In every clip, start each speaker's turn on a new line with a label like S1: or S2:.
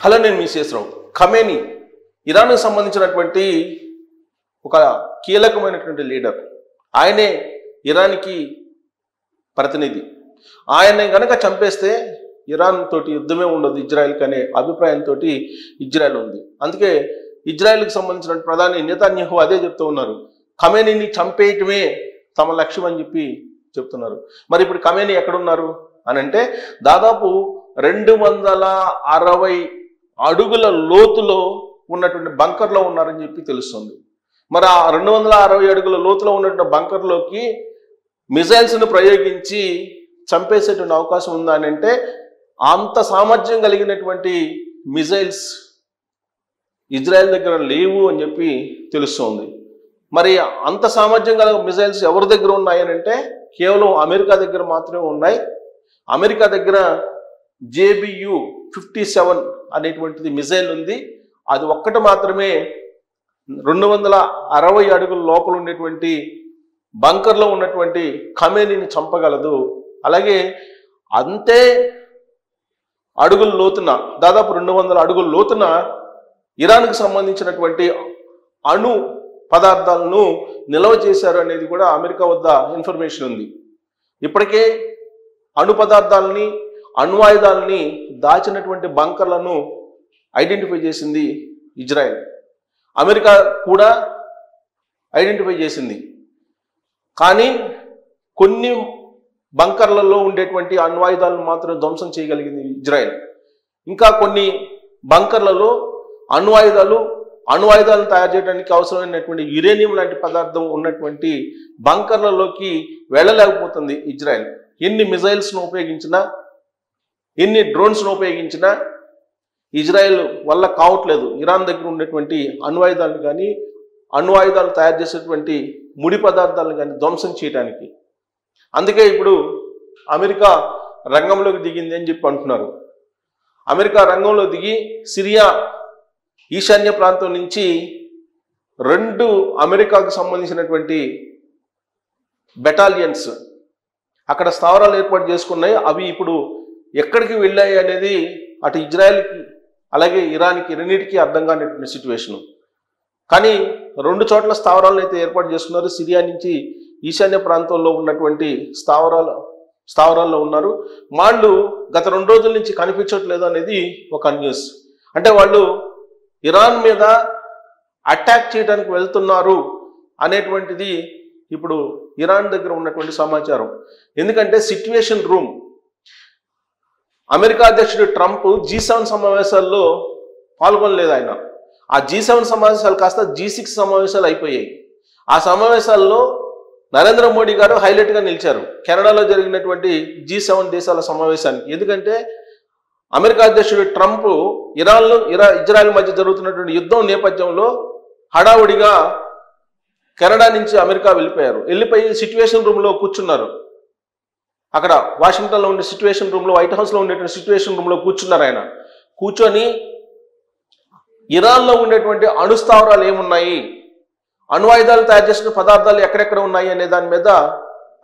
S1: Hello, నేను మీ Sesha Rao. Khamenei ఇరాన్కు సంబంధించినటువంటి ఒక కీలకమైనటువంటి లీడర్. ఆయనే ఇరాన్కి ప్రతినిధి. ఆయన్ని కనుక చంపేస్తే ఇరాన్ తోటి యుద్ధమే ఉండదు ఇజ్రాయెల్కి అనే అభిప్రాయంతో ఇజ్రాయెల్ ఉంది. అందుకే ఇజ్రాయెల్కి సంబంధించిన ప్రధాని నెతన్యాహు అదే చెప్తూ ఉన్నారు. ఖమేనీని చంపేయటమే తమ లక్ష్యం అని చెప్పి చెప్తున్నారు. మరి ఇప్పుడు ఖమేనీ ఎక్కడున్నారు అని అంటే దాదాపు 260 అడుగుల లోతులో ఉన్నటువంటి బంకర్లో ఉన్నారని చెప్పి తెలుస్తుంది. మరి ఆ 260 అడుగుల లోతులో ఉన్నటువంటి బంకర్లోకి మిజైల్స్ను ప్రయోగించి చంపేసేటువంటి అవకాశం ఉందా అని అంటే అంత సామర్థ్యం కలిగినటువంటి మిజైల్స్ ఇజ్రాయెల్ దగ్గర లేవు అని చెప్పి తెలుస్తుంది. మరి అంత సామర్థ్యం గల మిజైల్స్ ఎవరి దగ్గర ఉన్నాయని అంటే కేవలం అమెరికా దగ్గర మాత్రమే ఉన్నాయి. అమెరికా దగ్గర JBU-57 అనేటువంటిది మిజైల్ ఉంది. అది ఒక్కటి మాత్రమే 260 అడుగుల లోపల ఉండేటువంటి బంకర్లో ఉన్నటువంటి ఖమేనీని చంపగలదు. అలాగే అంతే అడుగుల లోతున దాదాపు 200 అడుగుల లోతున ఇరాన్కు సంబంధించినటువంటి అణు పదార్థాలను నిల్వ చేశారు అనేది కూడా అమెరికా వద్ద ఇన్ఫర్మేషన్ ఉంది. ఇప్పటికే అణు పదార్థాలని అణ్వాయుధాలని దాచినటువంటి బంకర్లను ఐడెంటిఫై చేసింది ఇజ్రాయెల్. అమెరికా కూడా ఐడెంటిఫై చేసింది. కానీ కొన్ని బంకర్లలో ఉండేటువంటి అణ్వాయుధాలను మాత్రం ధ్వంసం చేయగలిగింది ఇజ్రాయెల్. ఇంకా కొన్ని బంకర్లలో అణ్వాయుధాలను తయారు చేయడానికి అవసరమైనటువంటి యురేనియం లాంటి పదార్థం ఉన్నటువంటి బంకర్లలోకి వెళ్ళలేకపోతుంది ఇజ్రాయెల్. ఎన్ని మిజైల్స్ను ఉపయోగించినా ఎన్ని డ్రోన్స్ను ఉపయోగించినా ఇజ్రాయెల్ వల్ల కావట్లేదు ఇరాన్ దగ్గర ఉండేటువంటి అణ్వాయుధాలను కానీ అణ్వాయుధాలు తయారు చేసేటువంటి ముడి పదార్థాలను కానీ ధ్వంసం చేయడానికి. అందుకే ఇప్పుడు అమెరికా రంగంలోకి దిగింది అని చెప్పి అంటున్నారు. అమెరికా రంగంలో దిగి సిరియా ఈశాన్య ప్రాంతం నుంచి 2 అమెరికాకు సంబంధించినటువంటి బెటాలియన్స్ అక్కడ స్థావరాలు ఏర్పాటు చేసుకున్నాయి. అవి ఇప్పుడు ఎక్కడికి వెళ్ళాయి అనేది అటు ఇజ్రాయెల్కి అలాగే ఇరాన్కి రెండింటికి అర్థం కానిటువంటి సిచ్యువేషను. కానీ 2 చోట్ల స్థావరాలను అయితే ఏర్పాటు చేసుకున్నారు. సిరియా నుంచి ఈశాన్య ప్రాంతంలో ఉన్నటువంటి స్థావరాల్లో ఉన్నారు. వాళ్ళు గత 2 రోజుల నుంచి కనిపించట్లేదు అనేది ఒక న్యూస్. అంటే వాళ్ళు ఇరాన్ మీద అటాక్ చేయడానికి వెళ్తున్నారు అనేటువంటిది ఇప్పుడు ఇరాన్ దగ్గర ఉన్నటువంటి సమాచారం. ఎందుకంటే సిట్యుయేషన్ రూమ్ అమెరికా అధ్యక్షుడు ట్రంప్ G7 సమావేశాల్లో పాల్గొనలేదు. ఆయన ఆ G7 సమావేశాలు కాస్త G6 సమావేశాలు అయిపోయాయి. ఆ సమావేశాల్లో నరేంద్ర మోడీ గారు హైలైట్గా నిలిచారు కెనడాలో జరిగినటువంటి G7 దేశాల సమావేశానికి. ఎందుకంటే అమెరికా అధ్యక్షుడు ట్రంప్ ఇజ్రాయెల్ మధ్య జరుగుతున్నటువంటి యుద్ధం నేపథ్యంలో హడావుడిగా కెనడా నుంచి అమెరికా వెళ్ళిపోయి సిట్యుయేషన్ రూమ్లో కూర్చున్నారు. అక్కడ వాషింగ్టన్లో ఉండే సిట్యుయేషన్ రూమ్లో, వైట్ హౌస్లో ఉండేటువంటి సిట్యుయేషన్ రూమ్లో కూర్చున్నారు. ఆయన కూర్చొని ఇరాన్లో ఉండేటువంటి అణుస్థావరాలు ఏమున్నాయి, అణ్వాయుధాలు తయారు చేసిన పదార్థాలు ఎక్కడెక్కడ ఉన్నాయి అనే దాని మీద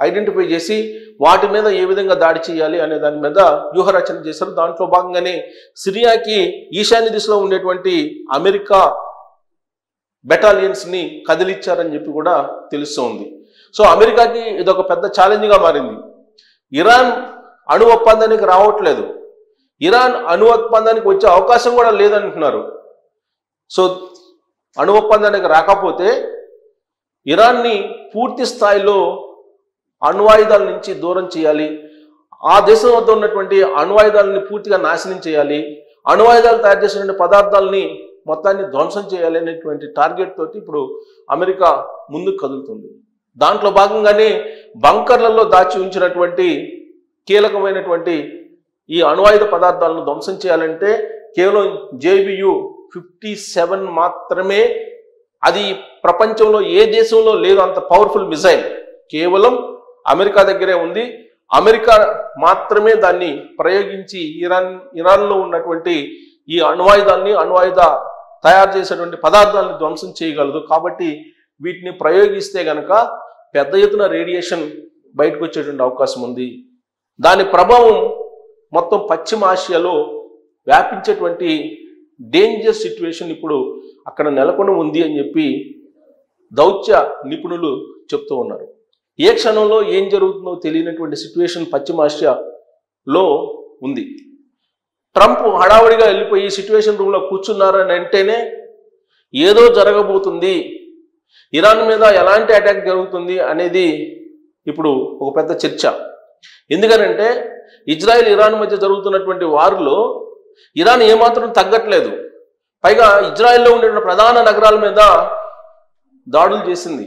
S1: ఐడెంటిఫై చేసి వాటి మీద ఏ విధంగా దాడి చేయాలి అనే దాని మీద వ్యూహరచన చేశారు. దాంట్లో భాగంగానే సిరియాకి ఈశాన్య దిశలో ఉండేటువంటి అమెరికా బెటాలియన్స్ని కదిలిచ్చారని చెప్పి కూడా తెలుస్తోంది. సో అమెరికాకి ఇదొక పెద్ద ఛాలెంజ్గా మారింది. ఇరాన్ అణు ఒప్పందానికి రావట్లేదు, ఇరాన్ అణు ఒప్పందానికి వచ్చే అవకాశం కూడా లేదంటున్నారు. సో అణు ఒప్పందానికి రాకపోతే ఇరాన్ని పూర్తి స్థాయిలో అణ్వాయుధాల నుంచి దూరం చేయాలి, ఆ దేశం వద్ద ఉన్నటువంటి అణ్వాయుధాలని పూర్తిగా నాశనం చేయాలి, అణ్వాయుధాలు తయారు చేసినటువంటి పదార్థాలని మొత్తాన్ని ధ్వంసం చేయాలి అనేటువంటి టార్గెట్ తోటి ఇప్పుడు అమెరికా ముందుకు కదులుతుంది. దాంట్లో భాగంగానే బంకర్లలో దాచి ఉంచినటువంటి కీలకమైనటువంటి ఈ అణ్వాయుధ పదార్థాలను ధ్వంసం చేయాలంటే కేవలం JBU-57 మాత్రమే, అది ప్రపంచంలో ఏ దేశంలో లేదు అంత పవర్ఫుల్ మిజైల్, కేవలం అమెరికా దగ్గరే ఉంది. అమెరికా మాత్రమే దాన్ని ప్రయోగించి ఇరాన్లో ఉన్నటువంటి ఈ అణ్వాయుధ తయారు చేసేటువంటి పదార్థాలను ధ్వంసం చేయగలదు. కాబట్టి వీటిని ప్రయోగిస్తే గనక పెద్ద ఎత్తున రేడియేషన్ బయటకు వచ్చేటువంటి అవకాశం ఉంది. దాని ప్రభావం మొత్తం పశ్చిమ ఆసియాలో వ్యాపించేటువంటి డేంజర్ సిచ్యువేషన్ ఇప్పుడు అక్కడ నెలకొని ఉంది అని చెప్పి దౌత్య నిపుణులు చెప్తూ ఉన్నారు. ఏ క్షణంలో ఏం జరుగుతుందో తెలియనటువంటి సిచ్యువేషన్ పశ్చిమాసియాలో ఉంది. ట్రంప్ హడావుడిగా వెళ్ళిపోయి సిచ్యువేషన్ రూమ్లో కూర్చున్నారని అంటేనే ఏదో జరగబోతుంది, ఇరాన్ మీద ఎలాంటి అటాక్ జరుగుతుంది అనేది ఇప్పుడు ఒక పెద్ద చర్చ. ఎందుకనంటే ఇజ్రాయెల్ ఇరాన్ మధ్య జరుగుతున్నటువంటి వారిలో ఇరాన్ ఏమాత్రం తగ్గట్లేదు. పైగా ఇజ్రాయెల్లో ఉండే ప్రధాన నగరాల మీద దాడులు చేసింది,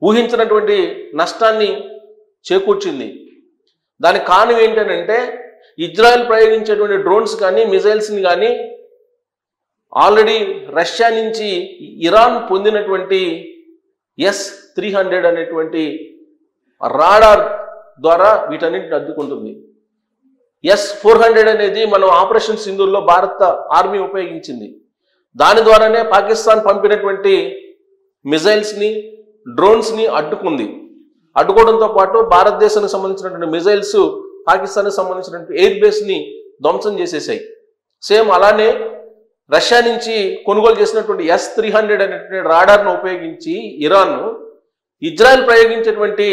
S1: ఊహించినటువంటి నష్టాన్ని చేకూర్చింది. దానికి కారణం ఏంటంటే ఇజ్రాయెల్ ప్రయోగించేటువంటి డ్రోన్స్ కానీ మిజైల్స్ని కానీ ఆల్రెడీ రష్యా నుంచి ఇరాన్ పొందినటువంటి S-300 అనేటువంటి రాడార్ ద్వారా వీటన్నిటిని అడ్డుకుంటుంది. S-400 అనేది మనం ఆపరేషన్ సింధూర్లో భారత ఆర్మీ ఉపయోగించింది. దాని ద్వారానే పాకిస్తాన్ పంపినటువంటి మిజైల్స్ని డ్రోన్స్ని అడ్డుకోవడంతో పాటు భారతదేశానికి సంబంధించినటువంటి మిజైల్స్ పాకిస్తాన్కి సంబంధించినటువంటి ఎయిర్ బేస్ని ధ్వంసం చేసేసాయి. సేమ్ అలానే రష్యా నుంచి కొనుగోలు చేసినటువంటి S-300 అనేటువంటి రాడార్ను ఉపయోగించి ఇరాన్ ఇజ్రాయెల్ ప్రయోగించేటువంటి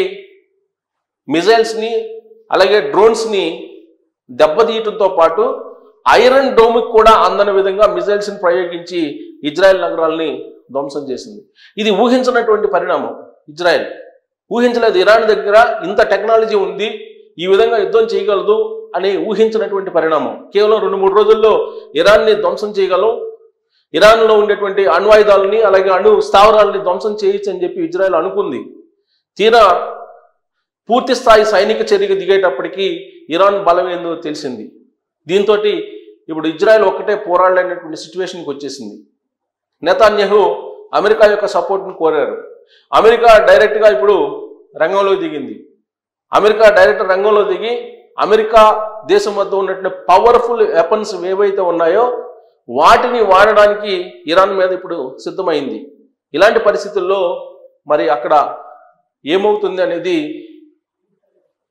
S1: మిజైల్స్ని అలాగే డ్రోన్స్ని దెబ్బతీయటంతో పాటు ఐరన్ డోమ్కి కూడా అందని విధంగా మిజైల్స్ని ప్రయోగించి ఇజ్రాయెల్ నగరాలని ధ్వంసం చేసింది. ఇది ఊహించినటువంటి పరిణామం. ఇజ్రాయెల్ ఊహించలేదు ఇరాన్ దగ్గర ఇంత టెక్నాలజీ ఉంది, ఈ విధంగా యుద్ధం చేయగలదు అని ఊహించినటువంటి పరిణామం. కేవలం 2-3 రోజుల్లో ఇరాన్ని ధ్వంసం చేయగలం, ఇరాన్లో ఉండేటువంటి అణ్వాయుధాలని అలాగే అణు స్థావరాలని ధ్వంసం చేయొచ్చు అని చెప్పి ఇజ్రాయెల్ అనుకుంది. తీరా పూర్తి స్థాయి సైనిక చర్యకు దిగేటప్పటికీ ఇరాన్ బలం ఏందో తెలిసింది. దీంతో ఇప్పుడు ఇజ్రాయెల్ ఒక్కటే పోరాడలేనటువంటి సిచ్యువేషన్కి వచ్చేసింది. నెతన్యాహు అమెరికా యొక్క సపోర్ట్ని కోరారు. అమెరికా డైరెక్ట్గా ఇప్పుడు రంగంలో దిగింది. అమెరికా డైరెక్ట్ రంగంలో దిగి అమెరికా దేశం వద్ద ఉన్నటువంటి పవర్ఫుల్ వెపన్స్ ఏవైతే ఉన్నాయో వాటిని వాడడానికి ఇరాన్ మీద ఇప్పుడు సిద్ధమైంది. ఇలాంటి పరిస్థితుల్లో మరి అక్కడ ఏమవుతుంది అనేది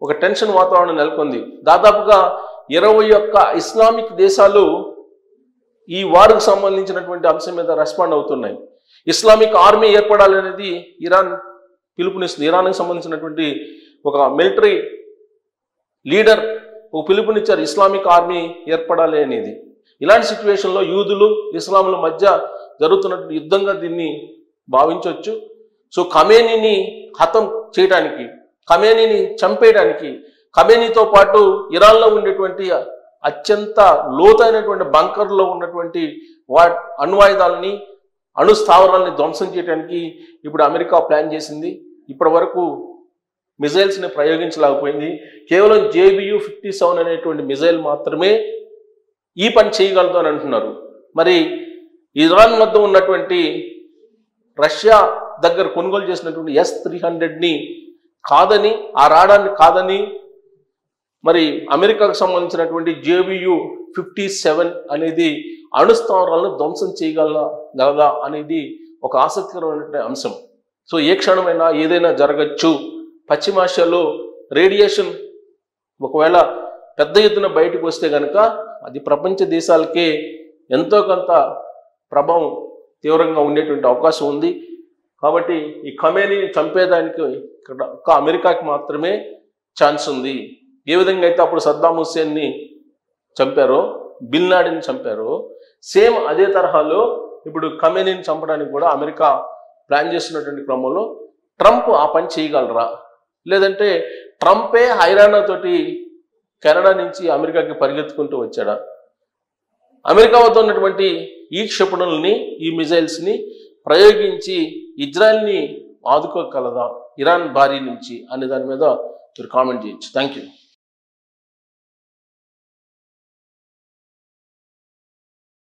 S1: ఒక టెన్షన్ వాతావరణం నెలకొంది. దాదాపుగా 21 ఇస్లామిక్ దేశాలు ఈ వార్కు సంబంధించినటువంటి అంశం మీద రెస్పాండ్ అవుతున్నాయి. ఇస్లామిక్ ఆర్మీ ఏర్పడాలనేది ఇరాన్ పిలుపునిస్తుంది. ఇరాన్కి సంబంధించినటువంటి ఒక మిలిటరీ లీడర్ ఒక పిలుపునిచ్చారు, ఇస్లామిక్ ఆర్మీ ఏర్పడాలి అనేది. ఇలాంటి సిచ్యువేషన్లో యూదులు ఇస్లాంల మధ్య జరుగుతున్నటువంటి యుద్ధంగా దీన్ని భావించవచ్చు. సో ఖమేనీని హతం చేయడానికి, ఖమేనీని చంపేయడానికి, ఖమేనీతో పాటు ఇరాన్లో ఉండేటువంటి అత్యంత లోతైనటువంటి బంకర్లో ఉన్నటువంటి అణ్వాయుధాలని అణు స్థావరాలని ధ్వంసం చేయడానికి ఇప్పుడు అమెరికా ప్లాన్ చేసింది. ఇప్పటి వరకు మిజైల్స్ని ప్రయోగించలేకపోయింది. కేవలం JBU-57 అనేటువంటి మిజైల్ మాత్రమే ఈ పని చేయగలదు అని అంటున్నారు. మరి ఇరాన్ వద్ద ఉన్నటువంటి రష్యా దగ్గర కొనుగోలు చేసినటువంటి S-300ని కాదని, ఆ రాడాన్ని కాదని మరి అమెరికాకు సంబంధించినటువంటి JBU-57 అనేది అణుస్థావరాలను ధ్వంసం చేయగలదా అనేది ఒక ఆసక్తికరమైన అంశం. సో ఏ క్షణమైనా ఏదైనా జరగచ్చు. పశ్చిమాసియాలో రేడియేషన్ ఒకవేళ పెద్ద ఎత్తున బయటకు వస్తే కనుక అది ప్రపంచ దేశాలకే ఎంతో కొంత ప్రభావం తీవ్రంగా ఉండేటువంటి అవకాశం ఉంది. కాబట్టి ఈ ఖమేనీని చంపేదానికి ఒక అమెరికాకి మాత్రమే ఛాన్స్ ఉంది. ఏ విధంగా అయితే అప్పుడు సద్దాం హుస్సేన్ని చంపారో, బిన్ లాడెన్ని చంపారో, సేమ్ అదే తరహాలో ఇప్పుడు ఖమేనీని చంపడానికి కూడా అమెరికా ప్లాన్ చేస్తున్నటువంటి క్రమంలో ట్రంప్ ఆ పని చేయగలరా, లేదంటే ట్రంపే హైరానా తోటి కెనడా నుంచి అమెరికాకి పరిగెత్తుకుంటూ వచ్చాడా, అమెరికా వద్ద ఉన్నటువంటి ఈ క్షిపణుల్ని ఈ మిజైల్స్ని ప్రయోగించి ఇజ్రాయెల్ని ఆదుకోగలదా ఇరాన్ బారి నుంచి అనే దాని మీద మీరు కామెంట్ చేయొచ్చు. Thank you.